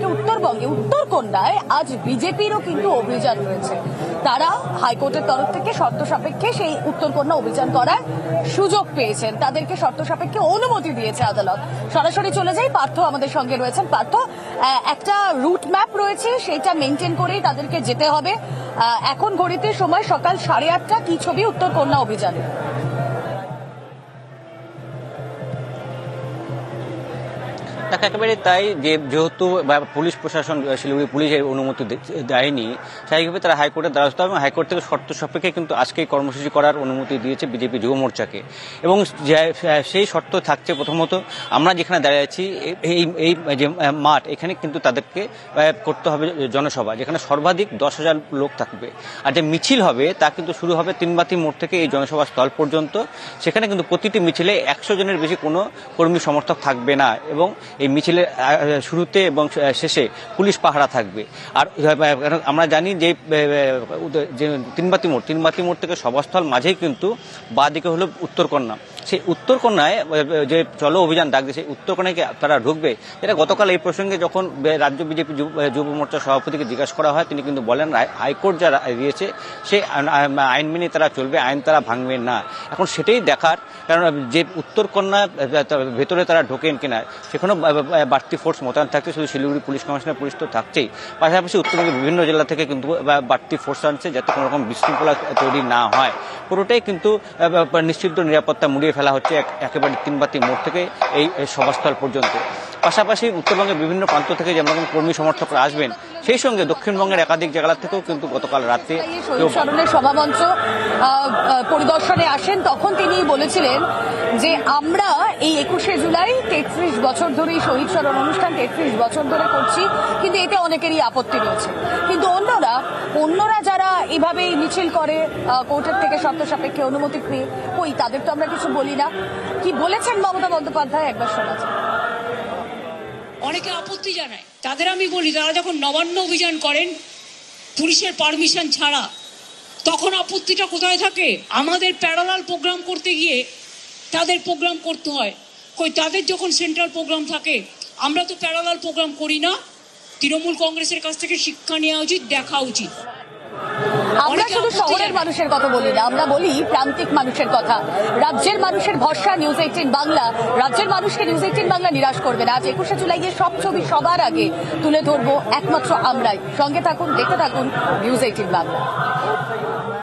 অন্যদিকে উত্তরবঙ্গে উত্তরকন্যায় আজ বিজেপিরও কিন্তু অভিযান রয়েছে। তারা হাইকোর্টের তরফ থেকে শর্ত সাপেক্ষে সেই উত্তরকন্যা অভিযান করার সুযোগ পেয়েছেন, তাদেরকে শর্ত সাপেক্ষে অনুমতি দিয়েছে আদালত। সরাসরি চলে যাই, পার্থ আমাদের সঙ্গে রয়েছেন। পার্থ, একটা রুট ম্যাপ রয়েছে, সেটা মেনটেন করেই তাদেরকে যেতে হবে। এখন ঘড়িতে সময় সকাল 8:30। কি ছবি উত্তরকন্যা অভিযানে? একেবারে তাই, যেহেতু পুলিশ প্রশাসন শিলিগুড়ি পুলিশের অনুমতি দেয়নি, স্বাভাবিকভাবে তারা হাইকোর্টের দ্বারস্থ হবে। হাইকোর্ট থেকে শর্ত সাপেক্ষে কিন্তু আজকে কর্মসূচি করার অনুমতি দিয়েছে বিজেপি যুব মোর্চাকে। এবং সেই শর্ত থাকছে, প্রথমত আমরা যেখানে দাঁড়িয়ে আছি এই যে মাঠ, এখানে কিন্তু তাদেরকে করতে হবে জনসভা, যেখানে সর্বাধিক 10,000 লোক থাকবে। আর যে মিছিল হবে তা কিন্তু শুরু হবে তিনবাতি মোড় থেকে এই জনসভা স্থল পর্যন্ত। সেখানে কিন্তু প্রতিটি মিছিলে 100 জনের বেশি কোনো কর্মী সমর্থক থাকবে না, এবং এই মিছিলের শুরুতে এবং শেষে পুলিশ পাহারা থাকবে। আর আমরা জানি যে তিনবাতি মোড় থেকে সভাস্থল মাঝেই কিন্তু বাঁ দিকে হলো উত্তরকন্যা। সেই উত্তরকন্যায় যে চলো অভিযান ডাক দিয়ে সেই উত্তরকন্যাকে তারা ঢুকবে। এটা গতকাল এই প্রসঙ্গে যখন রাজ্য বিজেপি যুব মোর্চার সভাপতিকে জিজ্ঞাসা করা হয়, তিনি কিন্তু বলেন হাইকোর্ট যা দিয়েছে সেই আইন মেনে তারা চলবে, আইন তারা ভাঙবে না। এখন সেটাই দেখার, কারণ যে উত্তরকন্যা ভেতরে তারা ঢোকেন কিনা সেখানেও বাড়তি ফোর্স মোতায়েন থাকছে। শুধু শিলিগুড়ি পুলিশ কমিশনার পুলিশ তো থাকছেই, পাশাপাশি উত্তরবঙ্গের বিভিন্ন জেলা থেকে কিন্তু বাড়তি ফোর্স আনছে যাতে কোনো রকম বিশৃঙ্খলা তৈরি না হয়। পুরোটাই কিন্তু নিশ্চিত নিরাপত্তা মুড়িয়ে ফেলা হচ্ছে একেবারে তিনবাতি মোড় থেকে এই সভাস্থল পর্যন্ত। পাশাপাশি উত্তরবঙ্গের বিভিন্ন প্রান্ত থেকে যেমন কর্মী সমর্থকরা আসবেন, সেই সঙ্গে দক্ষিণবঙ্গের একাধিক জায়গা থেকেও কিন্তু গতকাল রাতে সভামঞ্চ পরিদর্শনে আসেন, তখন তিনি বলেছিলেন যে আমরা এই 21শে জুলাই 33 বছর ধরে এই শহীদ স্মরণ অনুষ্ঠান 33 বছর ধরে করছি, কিন্তু এতে অনেকেরই আপত্তি রয়েছে। কিন্তু অন্যরা যারা এভাবে মিছিল করে কোর্টের থেকে শর্ত সাপেক্ষে অনুমতি পেয়ে, তাদের তো আমরা কিছু বলি না। কি বলেছেন মমতা বন্দ্যোপাধ্যায় একবার শোনা যায়। অনেকে আপত্তি জানায়, তাদের আমি বলি, তারা যখন নবান্ন অভিযান করেন পুলিশের পারমিশন ছাড়া, তখন আপত্তিটা কোথায় থাকে? আমাদের প্যারালাল প্রোগ্রাম করতে গিয়ে তাদের প্রোগ্রাম করতে হয়। তাদের যখন সেন্ট্রাল প্রোগ্রাম থাকে, আমরা তো প্যারালাল প্রোগ্রাম করি না। তৃণমূল কংগ্রেসের কাছ থেকে শিক্ষা নেওয়া উচিত, দেখা উচিত। আমরা শুধু শহরের মানুষের কথা বলি না, আমরা বলি প্রান্তিক মানুষের কথা। রাজ্যের মানুষের ভরসা নিউজ 18 বাংলা। রাজ্যের মানুষকে নিউজ 18 বাংলা নিরাশ করবে না। আজ 21শে জুলাইয়ের সব ছবি সবার আগে তুলে ধরবো একমাত্র আমরাই। সঙ্গে থাকুন, দেখতে থাকুন নিউজ 18 বাংলা।